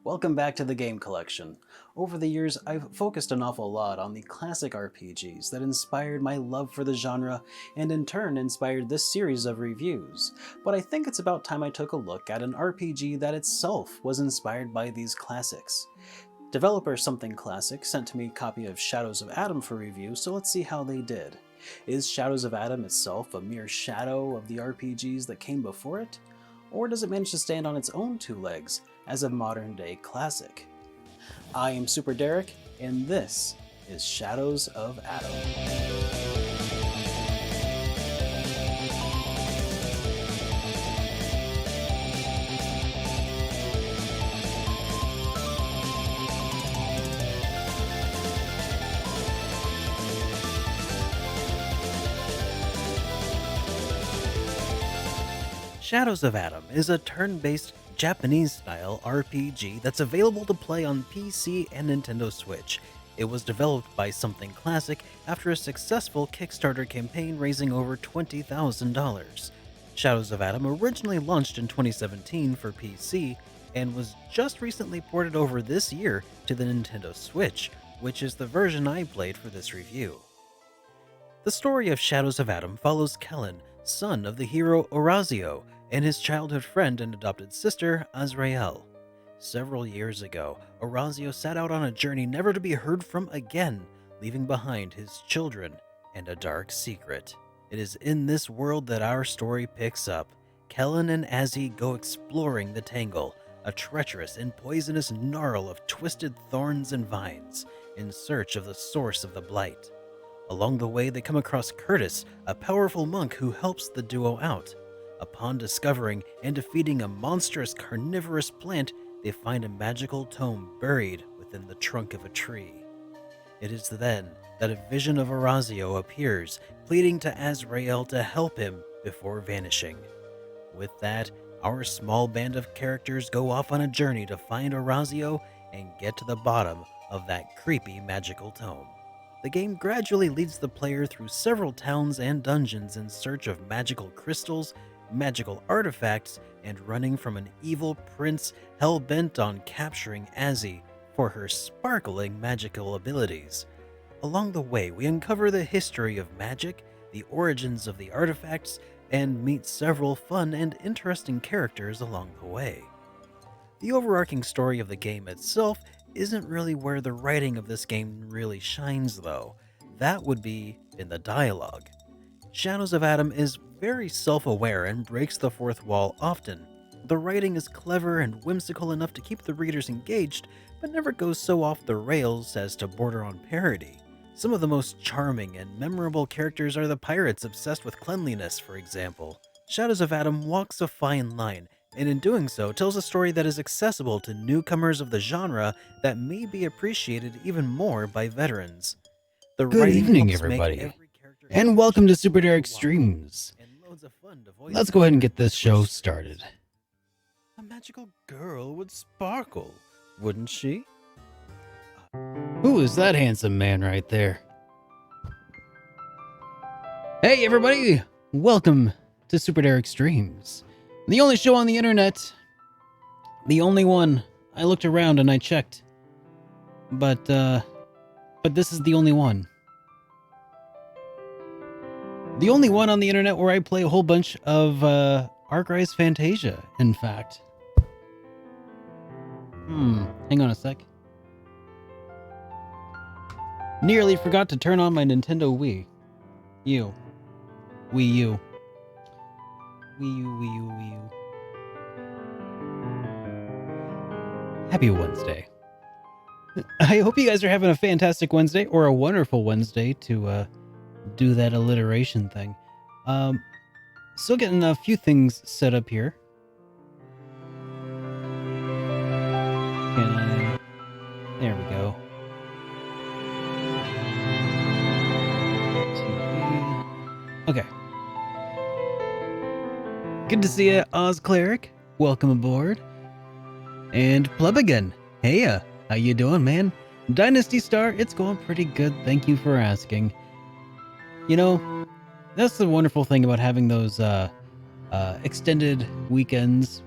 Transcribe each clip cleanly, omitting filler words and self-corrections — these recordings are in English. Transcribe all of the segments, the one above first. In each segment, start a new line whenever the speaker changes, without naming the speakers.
Welcome back to the Game Collection. Over the years, I've focused an awful lot on the classic RPGs that inspired my love for the genre and in turn inspired this series of reviews. But I think it's about time I took a look at an RPG that itself was inspired by these classics. Developer Something Classic sent to me a copy of Shadows of Adam for review, so let's see how they did. Is Shadows of Adam itself a mere shadow of the RPGs that came before it? Or does it manage to stand on its own two legs as a modern-day classic? I am SuperDerek, and this is Shadows of Adam.
Shadows of Adam is a turn-based Japanese-style RPG that's available to play on PC and Nintendo Switch. It was developed by Something Classic after a successful Kickstarter campaign raising over $20,000. Shadows of Adam originally launched in 2017 for PC and was just recently ported over this year to the Nintendo Switch, which is the version I played for this review. The story of Shadows of Adam follows Kellen, son of the hero Orazio, and his childhood friend and adopted sister, Azrael. Several years ago, Orazio set out on a journey never to be heard from again, leaving behind his children and a dark secret. It is in this world that our story picks up. Kellen and Azzy go exploring the Tangle, a treacherous and poisonous gnarl of twisted thorns and vines, in search of the source of the blight. Along the way, they come across Curtis, a powerful monk who helps the duo out. Upon discovering and defeating a monstrous carnivorous plant, they find a magical tome buried within the trunk of a tree. It is then that a vision of Orazio appears, pleading to Azrael to help him before vanishing. With that, our small band of characters go off on a journey to find Orazio and get to the bottom of that creepy magical tome. The game gradually leads the player through several towns and dungeons in search of magical crystals, magical artifacts, and running from an evil prince hell-bent on capturing Azzy for her sparkling magical abilities. Along the way, we uncover the history of magic, the origins of the artifacts, and meet several fun and interesting characters along the way. The overarching story of the game itself isn't really where the writing of this game really shines, though. That would be in the dialogue. Shadows of Adam is very self-aware and breaks the fourth wall often. The writing is clever and whimsical enough to keep the readers engaged, but never goes so off the rails as to border on parody. Some of the most charming and memorable characters are the pirates obsessed with cleanliness, for example. Shadows of Adam walks a fine line, and in doing so tells a story that is accessible to newcomers of the genre that may be appreciated even more by veterans. The
Good
writing
evening,
helps make
everybody,
every character
and welcome to
interesting,
SuperDerek
fun,
Streams.
and loads of fun to voice
Let's go ahead and
over.
get this show started.
A magical girl would sparkle, wouldn't she?
Who is that handsome man right there? Hey, everybody! Welcome to SuperDerek Streams, the only show on the internet. The only one. I looked around and I checked, but this is the only one. The only one on the internet where I play a whole bunch of Arkwright's Fantasia, in fact. Hang on a sec. Nearly forgot to turn on my Nintendo Wii U. Wii U. Wii U, Wii U, Wii U. Happy Wednesday. I hope you guys are having a fantastic Wednesday, or a wonderful Wednesday, to do that alliteration thing. Still getting a few things set up here. There we go. Okay. Good to see you, Oz Cleric. Welcome aboard. And Plebigan. Hey, how you doing, man? Dynasty Star, it's going pretty good. Thank you for asking. You know, that's the wonderful thing about having those extended weekends.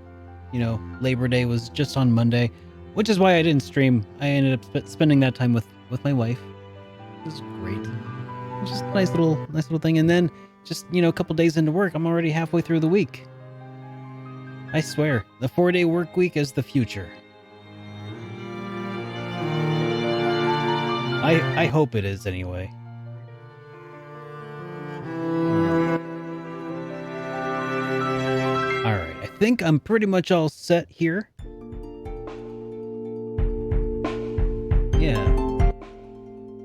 You know, Labor Day was just on Monday. which is why I didn't stream. I ended up spending that time with my wife. It was great. It was just a nice little thing. And then just, you know, a couple days into work, I'm already halfway through the week. I swear, the 4-day work week is the future. I hope it is anyway. Alright, I think I'm pretty much all set here.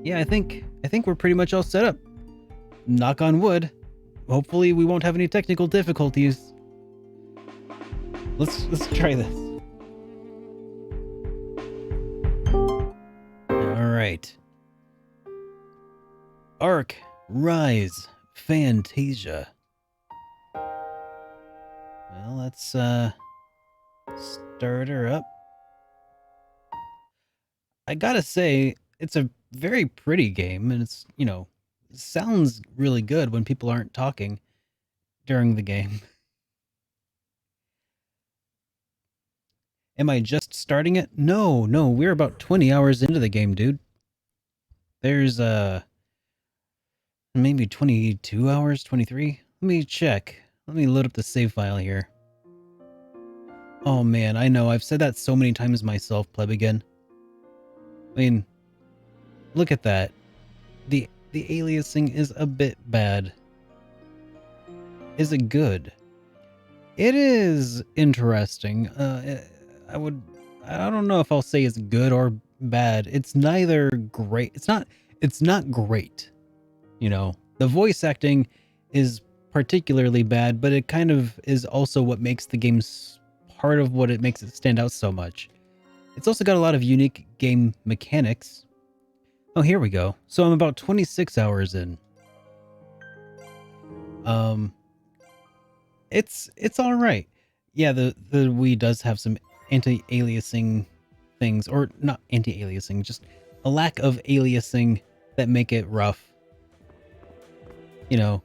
Yeah, I think we're pretty much all set up. Knock on wood. Hopefully we won't have any technical difficulties. Let's try this. All right. Ark, Rise, Fantasia. Well, let's start her up. I gotta say, it's a very pretty game, and it's, you know, sounds really good when people aren't talking during the game. Am I just starting it? No, we're about 20 hours into the game, dude. There's maybe 22 hours, 23. Let me check. Let me load up the save file here. Oh man, I know, I've said that so many times myself, plebeian. I mean, look at that. The aliasing is a bit bad. Is it good? It is interesting. I don't know if I'll say it's good or bad. It's neither great. It's not great. You know, the voice acting is particularly bad, but it kind of is also what makes the game part of what it makes it stand out so much. It's also got a lot of unique game mechanics. Oh, here we go. So I'm about 26 hours in. It's all right. Yeah, the Wii does have some anti-aliasing things, or not anti-aliasing, just a lack of aliasing that make it rough. You know,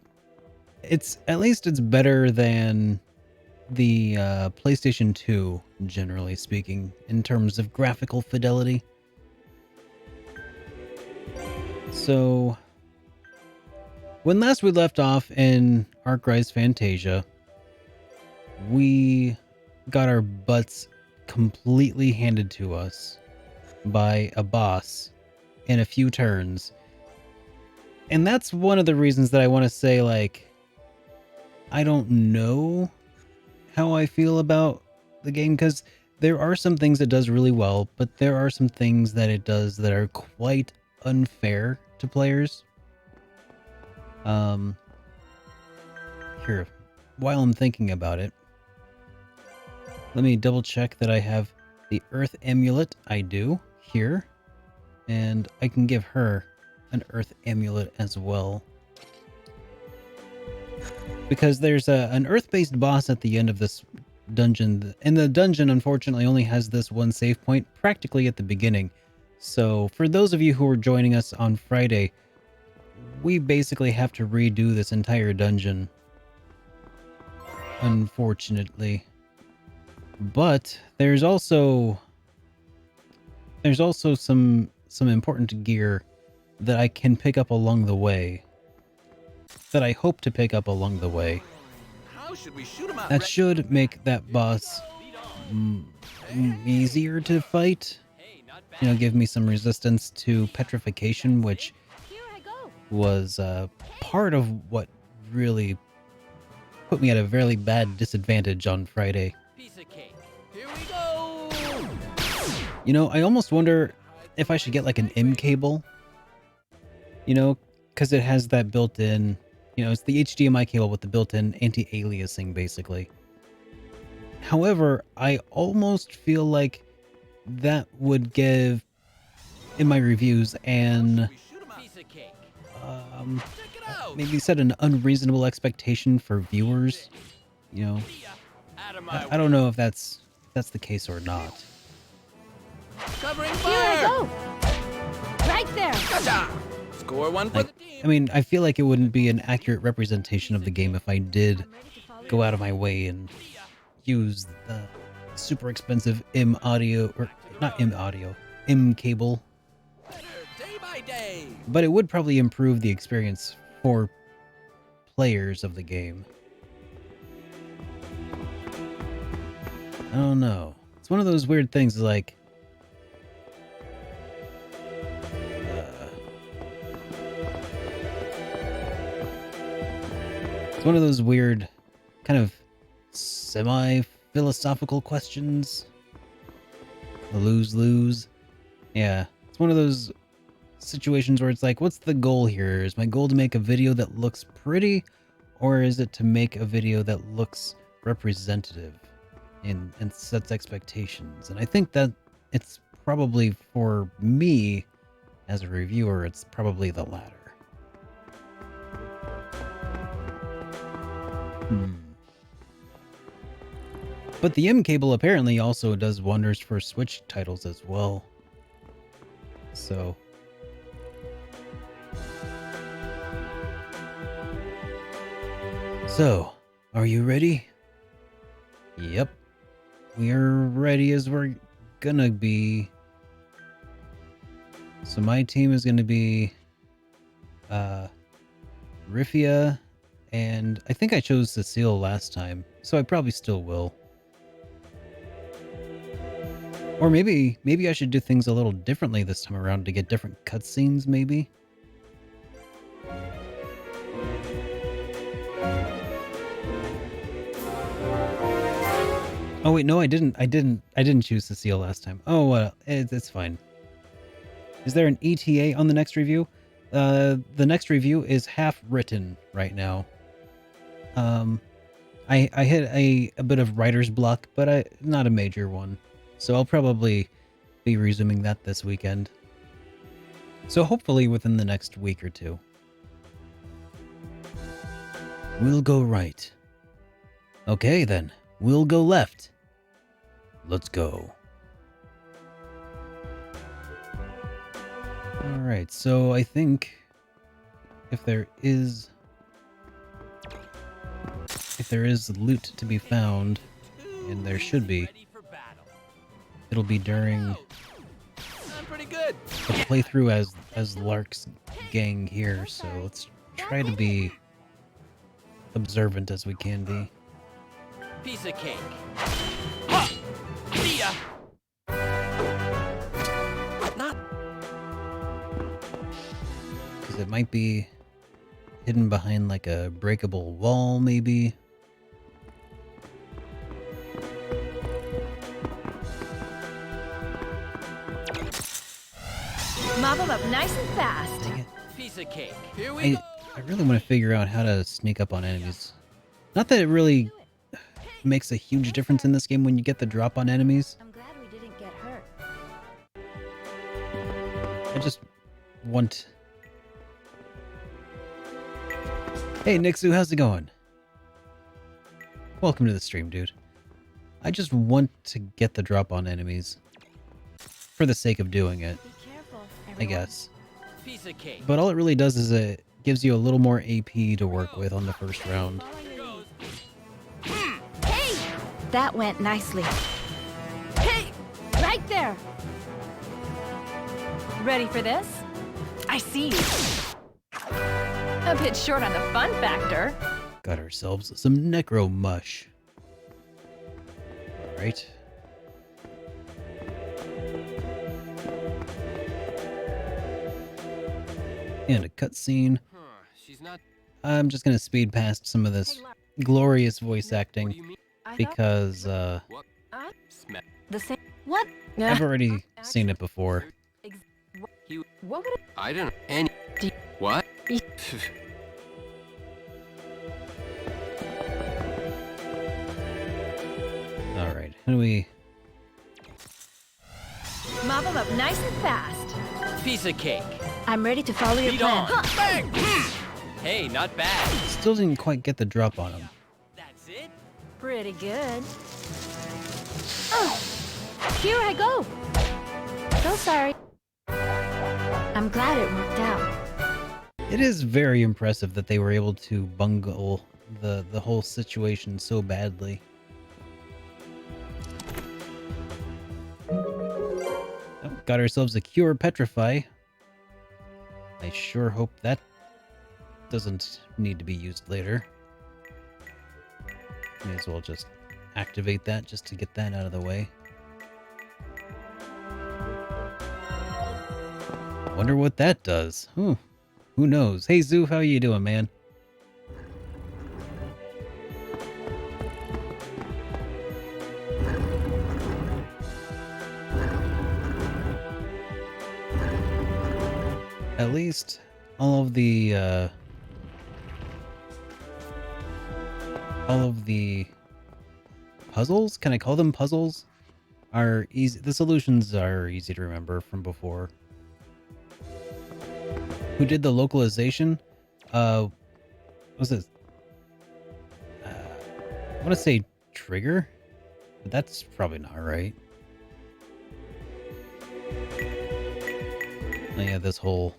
at least it's better than the PlayStation 2, generally speaking, in terms of graphical fidelity. So, when last we left off in Ark Rise Fantasia, we got our butts completely handed to us by a boss in a few turns. And that's one of the reasons that I want to say, like, I don't know how I feel about the game, because there are some things it does really well, but there are some things that it does that are quite unfair to players. Here, while I'm thinking about it, let me double check that I have the Earth Amulet. I do, here. And I can give her an Earth Amulet as well. Because there's an Earth-based boss at the end of this dungeon. And the dungeon, unfortunately, only has this one save point practically at the beginning. So for those of you who are joining us on Friday, we basically have to redo this entire dungeon. Unfortunately. But there's also some important gear that I can pick up along the way. That I hope to pick up along the way. That should make that boss easier to fight. You know, give me some resistance to petrification, which was part of what really put me at a very bad disadvantage on Friday. You know, I almost wonder if I should get like an M cable. You know, because it has that built-in, you know, it's the HDMI cable with the built-in anti-aliasing, basically. However, I almost feel like that would give, in my reviews, and maybe set an unreasonable expectation for viewers. You know, I don't know if that's the case or not.
Covering fire! Here I go! Right there! Gotcha! Score one for the team!
I mean, I feel like it wouldn't be an accurate representation of the game if I did go out of my way and use super expensive M audio, or not M audio, M cable.
Better day by day.
But it would probably improve the experience for players of the game. I don't know. It's one of those weird things like... it's one of those weird kind of semi-philosophical questions. Lose-lose. Yeah. It's one of those situations where it's like, what's the goal here? Is my goal to make a video that looks pretty, or is it to make a video that looks representative and sets expectations? And I think that it's probably, for me as a reviewer, it's probably the latter. But the M cable apparently also does wonders for Switch titles as well. So are you ready? Yep. We're ready as we're gonna be. So my team is gonna be Rifia, and I think I chose Cecile last time, so I probably still will. Or maybe I should do things a little differently this time around to get different cutscenes, maybe? Oh wait, no, I didn't choose Cecile last time. Oh, well, it's fine. Is there an ETA on the next review? The next review is half written right now. I hit a bit of writer's block, but not a major one. So I'll probably be resuming that this weekend. So hopefully within the next week or two. We'll go right. Okay then, we'll go left. Let's go. Alright, so I think if there is loot to be found, and there should be, it'll be during
I'm pretty good.
the playthrough as Lark's gang here, so let's try to be observant as we can be.
Piece of cake. Ha! See ya. Not.
Because it might be hidden behind like a breakable wall, maybe.
Mop them up nice and fast.
Dang it.
Piece of cake. Here we go.
I really want to figure out how to sneak up on enemies. Not that it really makes a huge difference in this game when you get the drop on enemies.
I'm glad we didn't get hurt.
I just want... Hey Nixu, how's it going? Welcome to the stream, dude. I just want to get the drop on enemies. For the sake of doing it,
Be careful,
I
everyone.
guess.
Piece of cake.
But all it really does is it gives you a little more AP to work with on the first round.
Hey! That went nicely. Hey! Right there! Ready for this? I see you. A bit short on the fun factor.
Got ourselves some necro mush. Right. And a cutscene.
She's not.
I'm just gonna speed past some of this glorious voice
What do
acting
you mean?
because
What?
Uh,
Smell.
the same. What?
I've already seen it before.
What would it?
I don't know any. What?
All right, how do we?
Mop them up nice and fast.
Piece of cake.
I'm ready to follow your
Lead
plan.
on. Bang! Hey, not bad.
Still didn't quite get the drop on him.
That's it.
Pretty good. Oh, here I go. So sorry. I'm glad it worked out.
It is very impressive that they were able to bungle the whole situation so badly. got ourselves a Cure Petrify. I sure hope that doesn't need to be used later. May as well just activate that just to get that out of the way. Wonder what that does. Who knows? Hey Zoo, how you doing, man? At least all of the puzzles, can I call them puzzles? Are easy. The solutions are easy to remember from before. Who did the localization? Was it? I want to say Trigger, but that's probably not right. Oh, yeah, this whole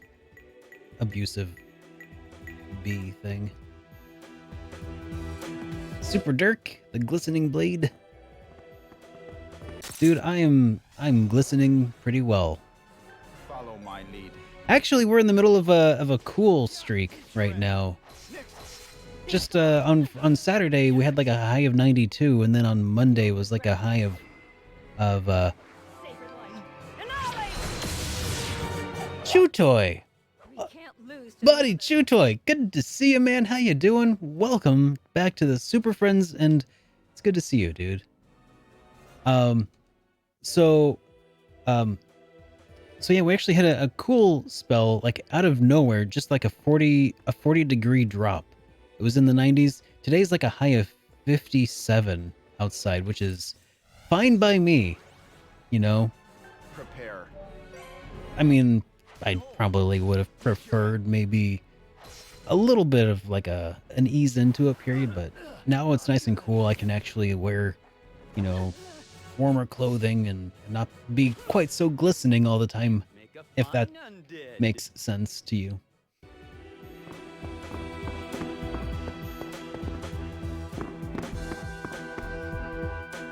abusive bee thing. SuperDerek, the glistening blade. Dude, I'm glistening pretty well.
Follow my lead.
Actually, we're in the middle of a cool streak right now. Just on Saturday we had like a high of 92, and then on Monday was like a high of Chutoy. Buddy Chutoy, good to see you, man. How you doing? Welcome back to the Super Friends, and it's good to see you, dude. So yeah, we actually had a cool spell, like out of nowhere, just like a 40 degree drop. It was in the 90s. Today's like a high of 57 outside, which is fine by me, you know.
Prepare.
I mean, I probably would have preferred maybe a little bit of like an ease into a period, but now it's nice and cool. I can actually wear, you know, warmer clothing and not be quite so glistening all the time, if that makes sense to you.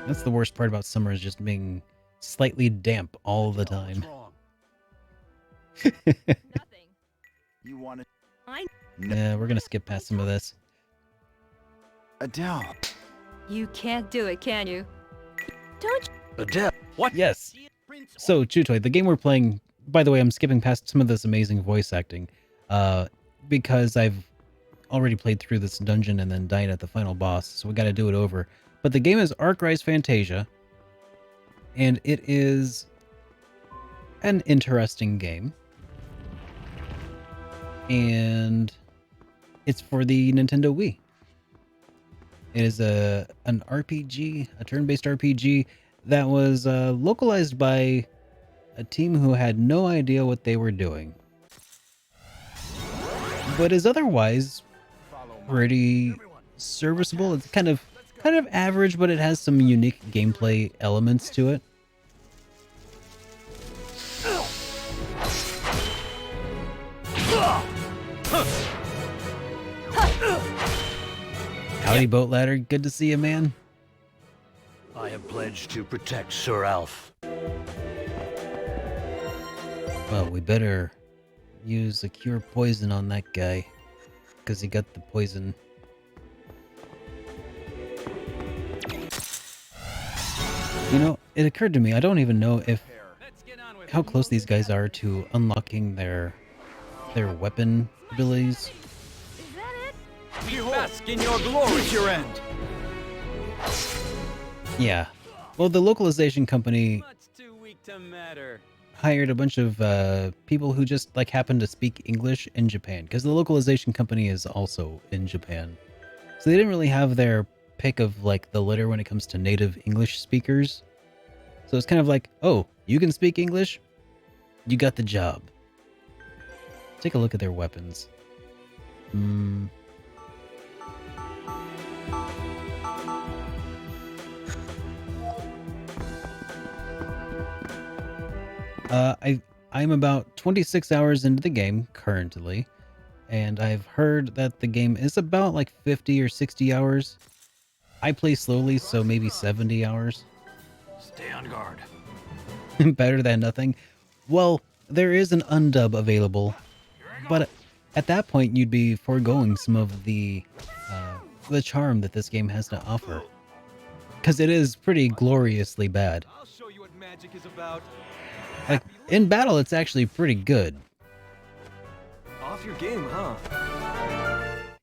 That's the worst part about summer, is just being slightly damp all the time.
Nothing.
You want it?
Yeah, we're gonna skip past some of this.
Adele.
You can't do it, can you? Don't you?
Adele. What?
Yes. So, Chutoy, the game we're playing, by the way, I'm skipping past some of this amazing voice acting, because I've already played through this dungeon and then died at the final boss, so we gotta do it over. But the game is Rise Fantasia, and it is an interesting game. And it's for the Nintendo Wii. It is an RPG, a turn-based RPG that was localized by a team who had no idea what they were doing, but is otherwise pretty serviceable. It's kind of average, but it has some unique gameplay elements to it. Howdy, Boat Ladder. Good to see you, man.
I have pledged to protect Sir Alf.
Well, we better use a cure poison on that guy, because he got the poison. You know, it occurred to me, I don't even know how close these guys are to unlocking their weapon abilities.
Is that it?
You bask in your glory. Reach your end.
Yeah. Well, the localization company
Much too weak to matter.
hired a bunch of people who just like happen to speak English in Japan, because the localization company is also in Japan. So they didn't really have their pick of like the litter when it comes to native English speakers. So it's kind of like, oh, you can speak English? You got the job. Take a look at their weapons. I'm about 26 hours into the game currently, and I've heard that the game is about like 50 or 60 hours. I play slowly, so maybe 70 hours.
Stay on guard.
Better than nothing. Well, there is an undub available, but at that point you'd be foregoing some of the charm that this game has to offer. Because it is pretty gloriously bad.
I'll show you what magic is about.
Like, in battle, it's actually pretty good.
Off your game, huh?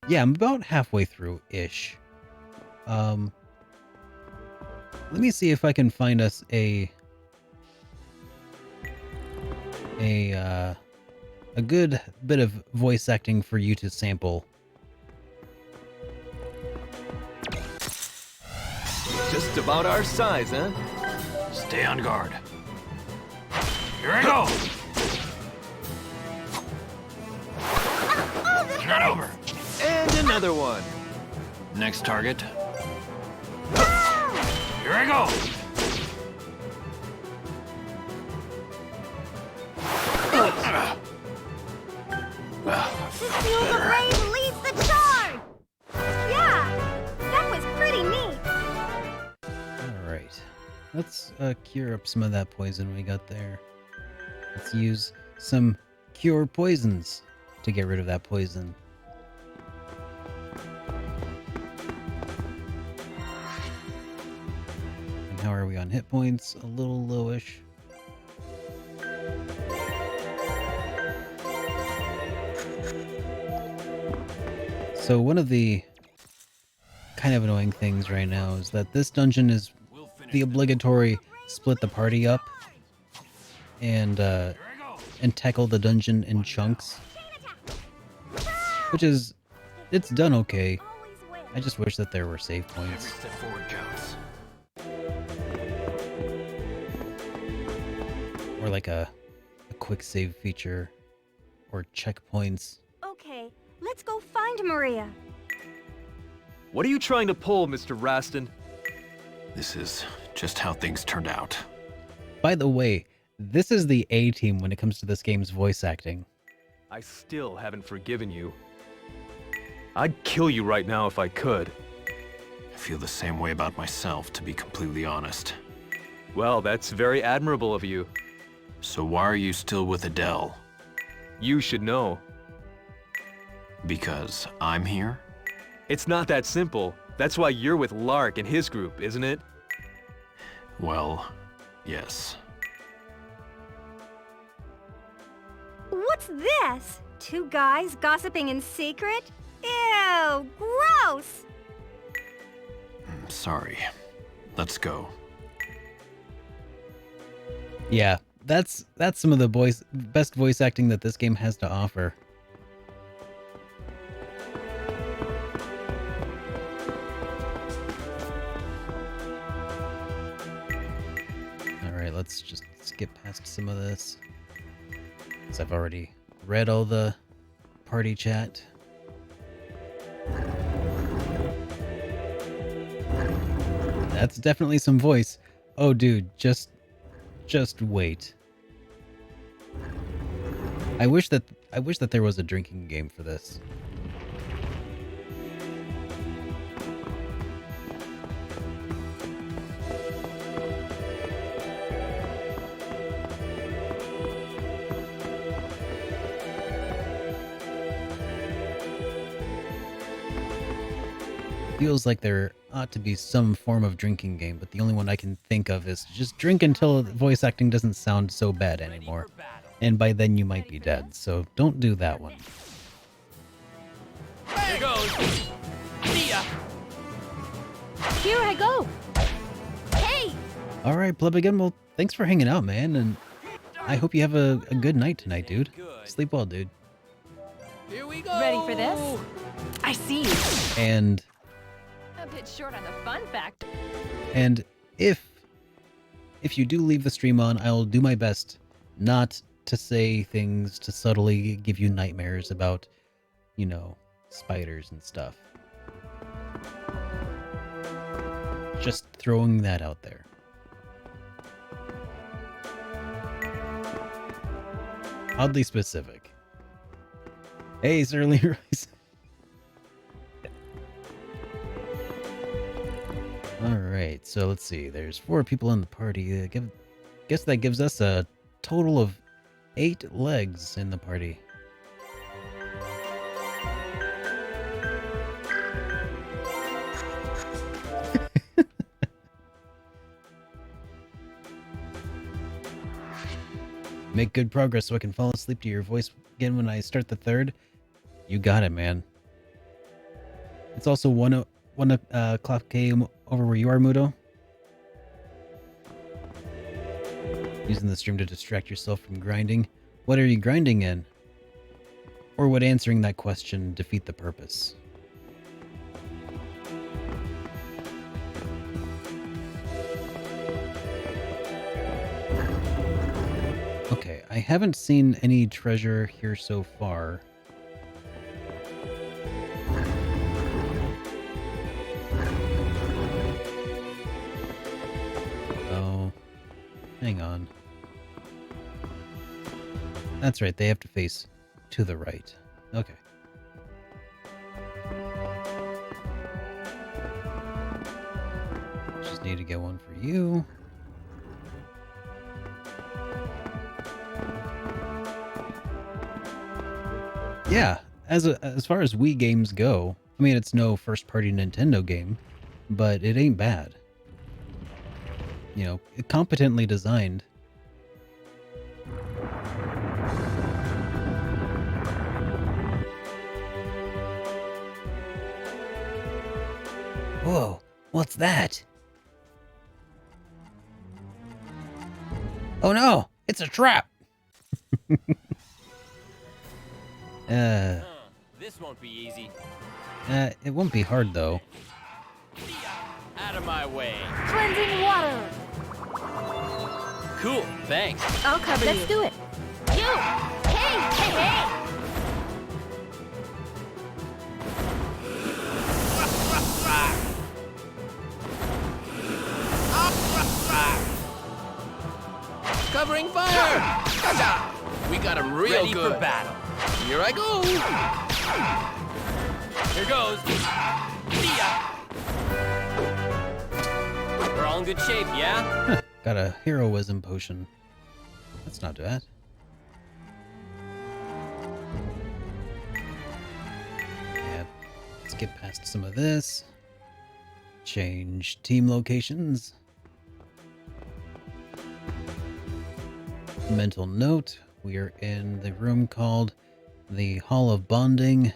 Yeah, I'm about halfway through-ish. Let me see if I can find us a good bit of voice acting for you to sample.
Just about our size, huh?
Stay on guard. Here I go! Not over.
And another one.
Next target. Here I go!
Feel the blade leads the charge! Yeah, that was pretty neat.
Alright. Let's cure up some of that poison we got there. Let's use some cure poisons to get rid of that poison. And how are we on hit points? A little lowish. So one of the kind of annoying things right now is that this dungeon is the obligatory split the party up and tackle the dungeon in chunks, which is, it's done okay. I just wish that there were save points.
Step forward counts.
Or like a quick save feature or checkpoints.
Okay, let's go find Maria.
What are you trying to pull, Mr. Raston?
This is just how things turned out.
By the way, this is the A team when it comes to this game's voice acting.
I still haven't forgiven you. I'd kill you right now if I could.
I feel the same way about myself, to be completely honest.
Well, that's very admirable of you.
So why are you still with Adele?
You should know.
Because I'm here?
It's not that simple. That's why you're with Lark and his group, isn't it?
Well, yes.
What's this? Two guys gossiping in secret? Ew, gross!
Sorry. Let's go.
Yeah, that's some of the best voice acting that this game has to offer. Alright, let's just skip past some of this, because I've already read all the party chat. That's definitely some voice. Oh dude, just wait. I wish that there was a drinking game for this. Feels like there ought to be some form of drinking game, but the only one I can think of is just drink until voice acting doesn't sound so bad anymore. And by then you might be dead, so don't do that one.
Here goes. See ya.
Here I go.
Hey!
Alright, Pleb again, well, thanks for hanging out, man, and I hope you have a good night tonight, dude. Sleep well, dude.
Here we go.
Ready for this? I see you.
And
A bit short on the fun fact.
if you do leave the stream on, I'll do my best not to say things to subtly give you nightmares about, you know, spiders and stuff. Just throwing that out there. Oddly specific. Hey, Sir Leroy's. Alright, so let's see. There's 4 people in the party. Guess that gives us a total of 8 legs in the party. Make good progress so I can fall asleep to your voice again when I start the third. You got it, man. It's also 1 o'clock a.m. over where you are, Mudo. Using the stream to distract yourself from grinding. What are you grinding in? Or would answering that question defeat the purpose? Okay, I haven't seen any treasure here so far. Oh, hang on. That's right, they have to face to the right. Okay. Just need to get one for you. Yeah, as far as Wii games go, I mean, it's no first-party Nintendo game, but it ain't bad. You know, competently designed. Whoa, what's that? Oh no, it's a trap!
This won't be easy.
It won't be hard though.
Out of my way.
Cleansing water.
Cool, thanks.
I'll cover you. Let's do it. You! Hey, hey, hey!
Covering fire! Gotcha! We got him real
Ready
good.
for battle.
Here I go! Here goes. See ya! We're all in good shape, yeah?
Got a heroism potion. That's not bad. Yeah, let's get past some of this. Change team locations. Mental note, we are in the room called the Hall of Bonding.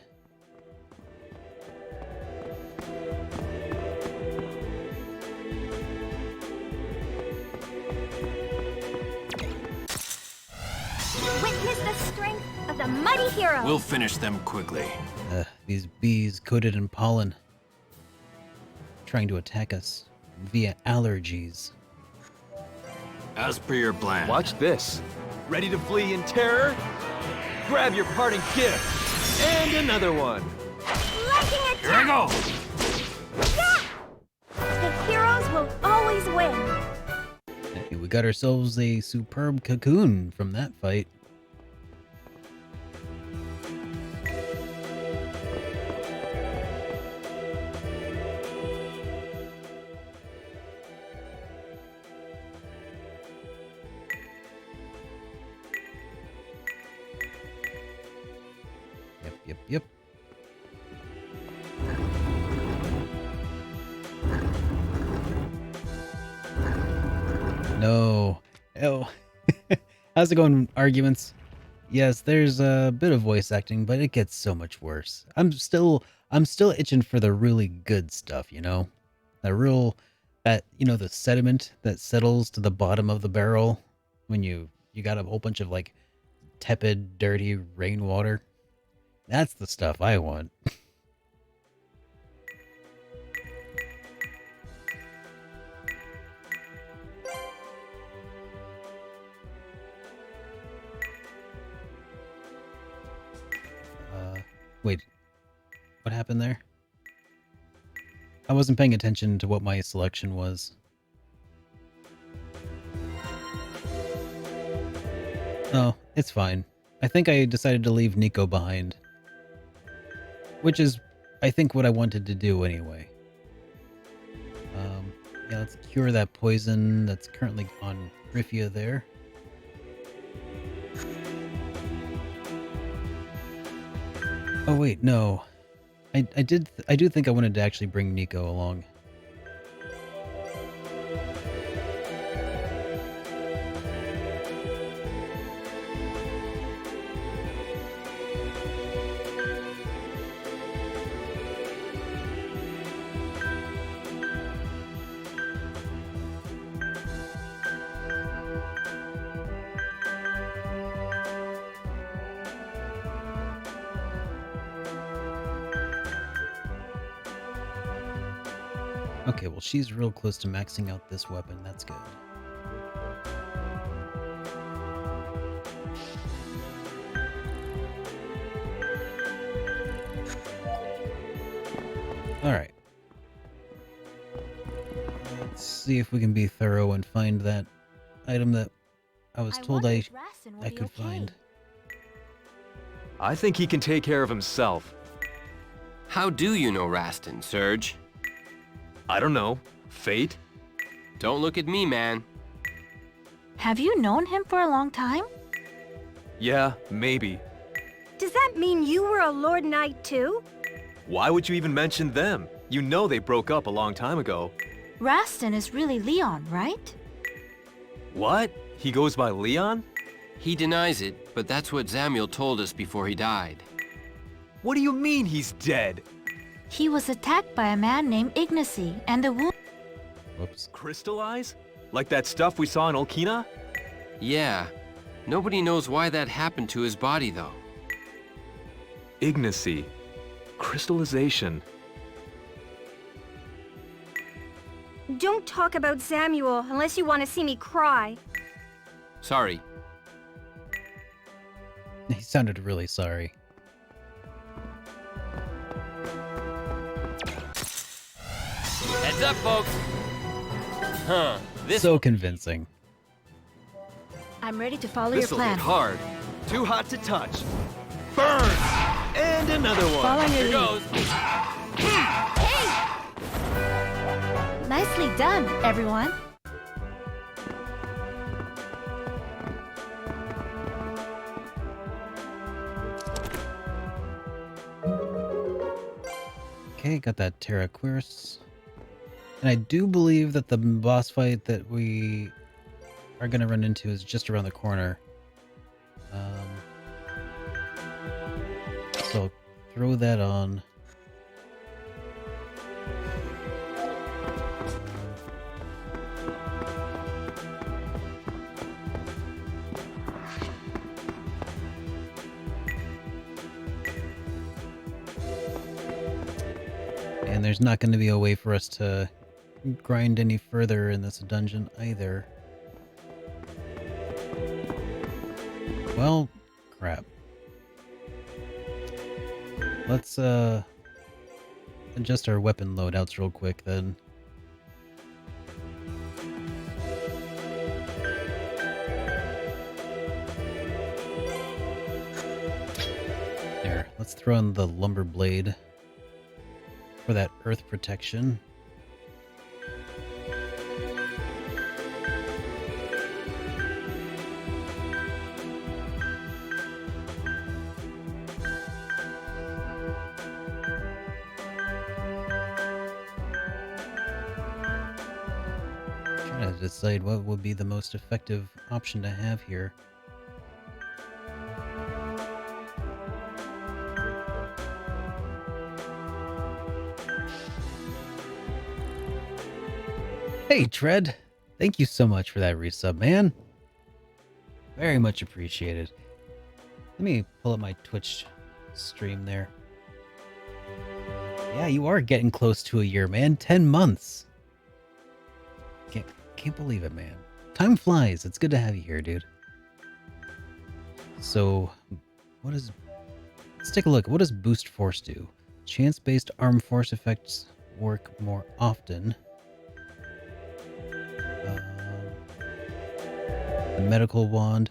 Witness the strength of the mighty hero.
We'll finish them quickly.
These bees coated in pollen. Trying to attack us via allergies.
As per your plan.
Watch this. Ready to flee in terror? Grab your parting gift. And another one.
Flanking attack.
Here I go.
Yeah! The heroes will always win.
Hey, we got ourselves a superb cocoon from that fight. Yep. No. Oh. How's it going, arguments? Yes, there's a bit of voice acting, but it gets so much worse. I'm still itching for the really good stuff, you know? The sediment that settles to the bottom of the barrel when you got a whole bunch of like tepid, dirty rainwater. That's the stuff I want. Wait. What happened there? I wasn't paying attention to what my selection was. Oh, it's fine. I think I decided to leave Nico behind. Which is, I think, what I wanted to do anyway. Yeah, let's cure that poison that's currently on Griffia there. Oh wait, no. I do think I wanted to actually bring Nico along. Okay, well, she's real close to maxing out this weapon. That's good. Alright. Let's see if we can be thorough and find that item that I was told I could find.
I think he can take care of himself.
How do you know Rastin, Serge?
I don't know. Fate?
Don't look at me, man.
Have you known him for a long time?
Yeah, maybe.
Does that mean you were a Lord Knight too?
Why would you even mention them? You know they broke up a long time ago.
Rastin is really Leon, right?
What? He goes by Leon?
He denies it, but that's what Samuel told us before he died.
What do you mean he's dead?
He was attacked by a man named Ignacy, and the wound...
Whoops.
Crystallize? Like that stuff we saw in Olkina?
Yeah. Nobody knows why that happened to his body, though.
Ignacy. Crystallization.
Don't talk about Samuel unless you want to see me cry.
Sorry.
He sounded really sorry.
Heads up, folks! Huh. This
So convincing.
I'm ready to follow your
This'll
plan.
hit hard. Too hot to touch. Burn! And another one.
Follow your
Here
lead.
goes.
Nicely done, everyone.
Okay, got that Terra Quirce. And I do believe that the boss fight that we are going to run into is just around the corner. So I'll throw that on. And there's not going to be a way for us to grind any further in this dungeon either. Well, crap. Let's adjust our weapon loadouts real quick then. There, let's throw in the lumber blade for that earth protection. Trying to decide what would be the most effective option to have here. Hey, Tread. Thank you so much for that resub, man. Very much appreciated. Let me pull up my Twitch stream there. Yeah, you are getting close to a year, man. 10 months. Can't believe it, man. Time flies. It's good to have you here, dude. So, let's take a look. What does Boost Force do? Chance-based arm force effects work more often. The medical wand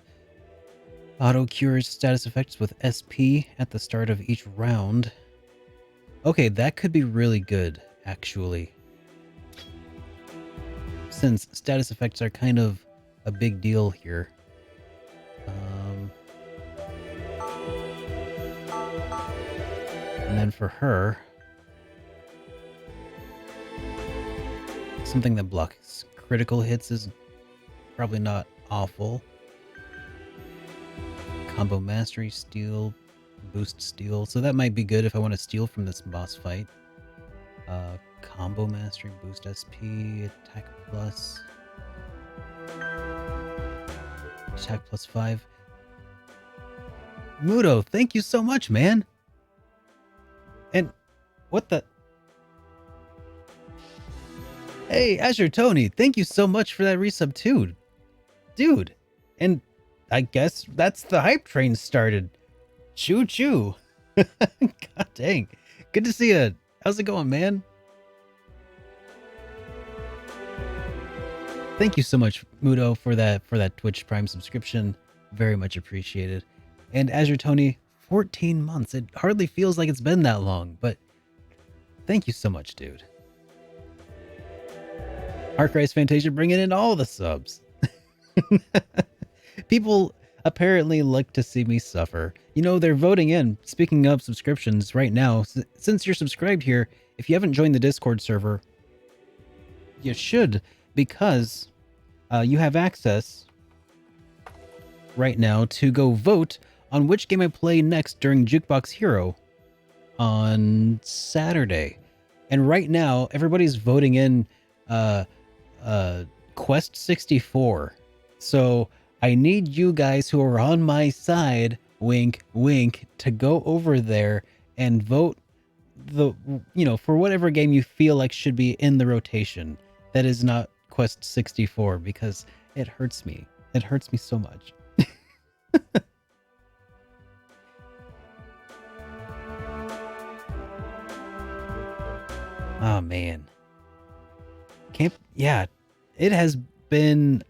auto cures status effects with SP at the start of each round. Okay, that could be really good, actually. Since status effects are kind of a big deal here. then for her, something that blocks critical hits is probably not awful. Combo mastery, steal, boost steal. So that might be good if I want to steal from this boss fight. Combo mastery, boost SP, attack plus. Attack plus 5. Mudo, thank you so much, man. And what the? Hey, Azure Tony, thank you so much for that resub too. Dude, and I guess that's the hype train started. Choo choo. God dang. Good to see you. How's it going, man? Thank you so much, Mudo, for that Twitch Prime subscription. Very much appreciated. And Azure Tony, 14 months. It hardly feels like it's been that long, but thank you so much, dude. Arcrise Fantasia bringing in all the subs. People apparently like to see me suffer. You know, they're voting in. Speaking of subscriptions right now, since you're subscribed here, if you haven't joined the Discord server, you should, because you have access right now to go vote on which game I play next during Jukebox Hero on Saturday. And right now, everybody's voting in Quest 64. So I need you guys who are on my side, wink, wink, to go over there and vote for whatever game you feel like should be in the rotation. That is not Quest 64, because it hurts me. It hurts me so much. Oh man. Yeah, it has been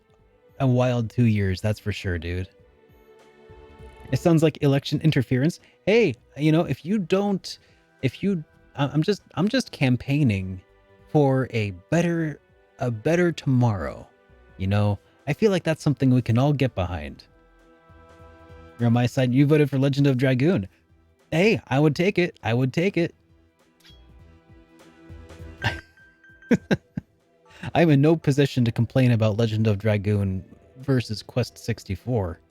a wild 2 years, that's for sure, dude. It sounds like election interference. Hey, I'm just campaigning for a better tomorrow. You know, I feel like that's something we can all get behind. You're on my side. You voted for Legend of Dragoon. Hey, I would take it. I would take it. I'm in no position to complain about Legend of Dragoon versus Quest 64.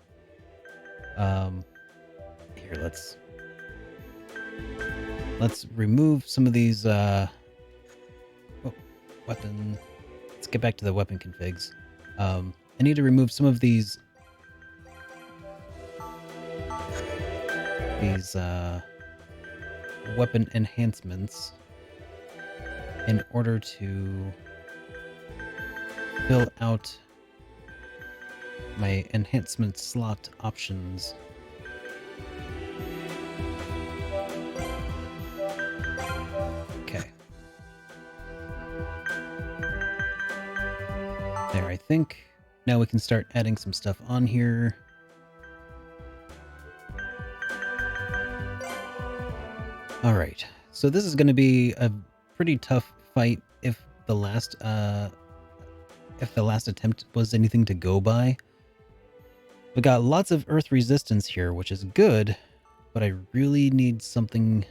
Here, let's remove some of these weapon. Let's get back to the weapon configs. I need to remove some of these weapon enhancements in order to fill out my enhancement slot options. Okay. There, I think now we can start adding some stuff on here. All right, so this is going to be a pretty tough fight if the last attempt was anything to go by. We got lots of earth resistance here, which is good, but I really need something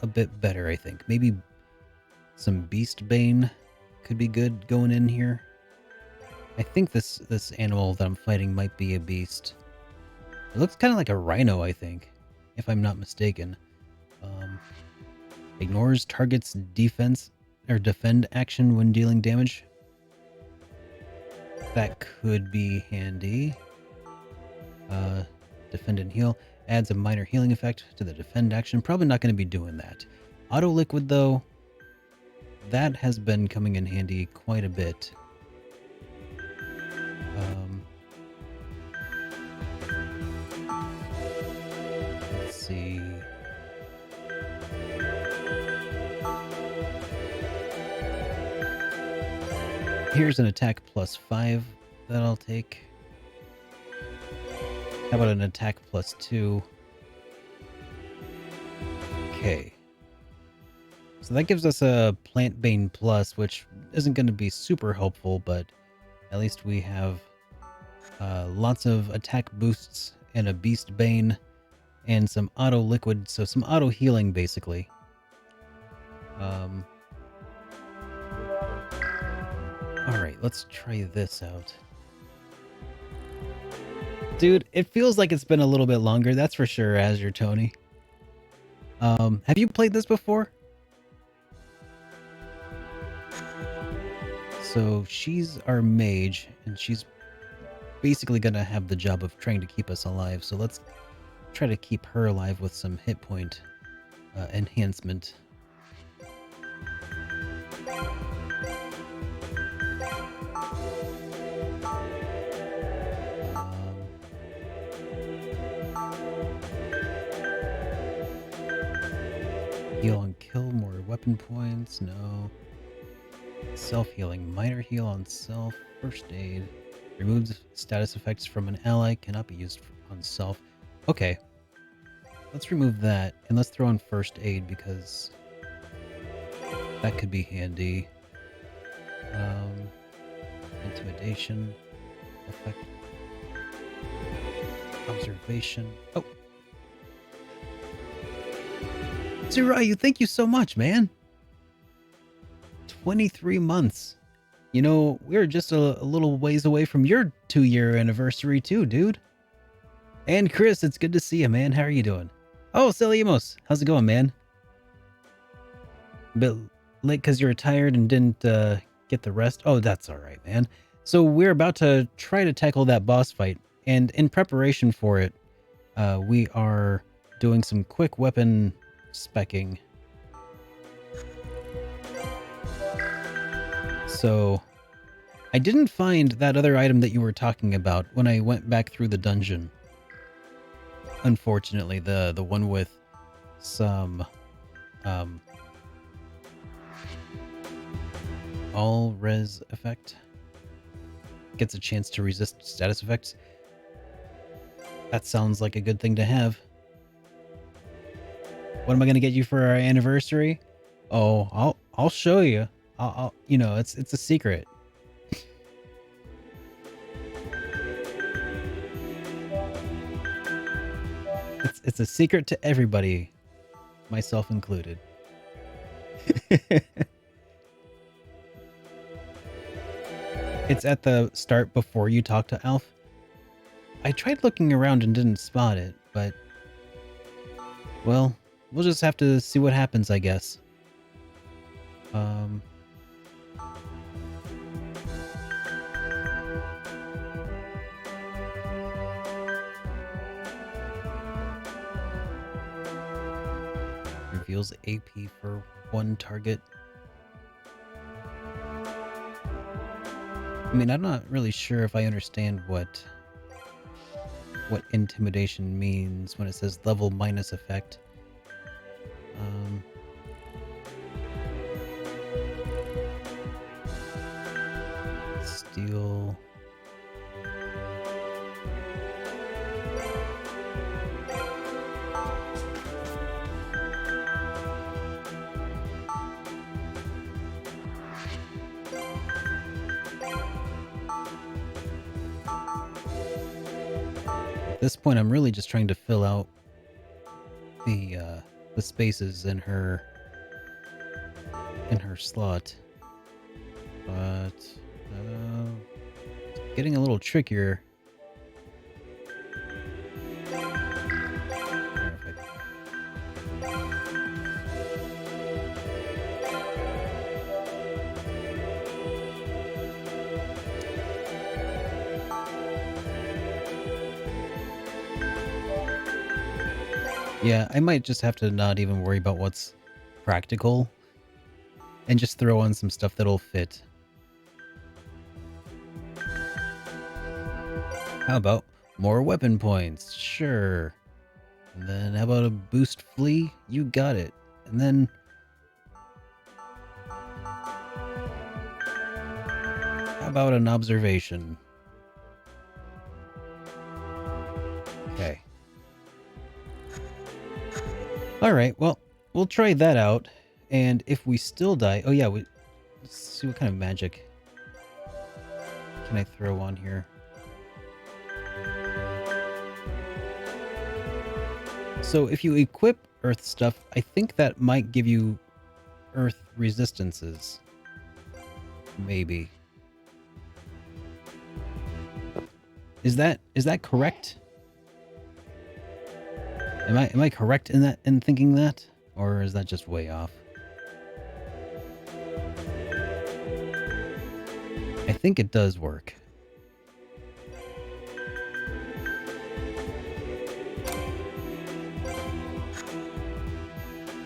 a bit better, I think. Maybe some Beast Bane could be good going in here. I think this animal that I'm fighting might be a beast. It looks kind of like a rhino, I think, if I'm not mistaken. Ignores target's defense or defend action when dealing damage. That could be handy. Defend and heal. Adds a minor healing effect to the defend action. Probably not going to be doing that. Auto liquid, though, that has been coming in handy quite a bit. Let's see. Here's an attack plus 5 that I'll take. How about an attack plus 2? Okay. So that gives us a Plant Bane plus, which isn't going to be super helpful, but at least we have lots of attack boosts and a Beast Bane. and some auto liquid, so some auto healing basically. Alright, let's try this out. Dude, it feels like it's been a little bit longer, that's for sure, Azure Tony. Have you played this before? So she's our mage, and she's basically gonna have the job of trying to keep us alive, so let's try to keep her alive with some hit point enhancement. Heal on kill, more weapon points, no. Self-healing, minor heal on self, first aid. Removes status effects from an ally, cannot be used on self. Okay. Let's remove that, and let's throw in first aid because that could be handy. Intimidation, effect, observation. Oh! Zurayu, thank you so much, man! 23 months. You know, we're just a little ways away from your 2-year anniversary too, dude. And Chris, it's good to see you, man. How are you doing? Oh, Celiamos, how's it going, man? A bit late because you were tired and didn't get the rest? Oh, that's alright, man. So we're about to try to tackle that boss fight, and in preparation for it, we are doing some quick weapon specking. So, I didn't find that other item that you were talking about when I went back through the dungeon. Unfortunately, the one with some all res effect gets a chance to resist status effects. That sounds like a good thing to have. What am I gonna get you for our anniversary? Oh, I'll show you. I'll you know, it's a secret. It's a secret to everybody, myself included. It's at the start before you talk to Alf. I tried looking around and didn't spot it, but well, we'll just have to see what happens, I guess. Reveals AP for one target. I mean, I'm not really sure if I understand what intimidation means when it says level minus effect. Steal. At this point, I'm really just trying to fill out the spaces in her slot, but it's getting a little trickier. Yeah, I might just have to not even worry about what's practical and just throw on some stuff that'll fit. How about more weapon points? Sure. And then how about a boost flee? You got it. And then how about an observation? Okay. Alright, well, we'll try that out. And if we still die... Oh yeah, let's see what kind of magic can I throw on here. So if you equip earth stuff, I think that might give you earth resistances. Maybe. Is that correct? Am I correct in thinking that? Or is that just way off? I think it does work.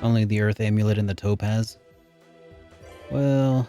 Only the earth amulet and the topaz? Well,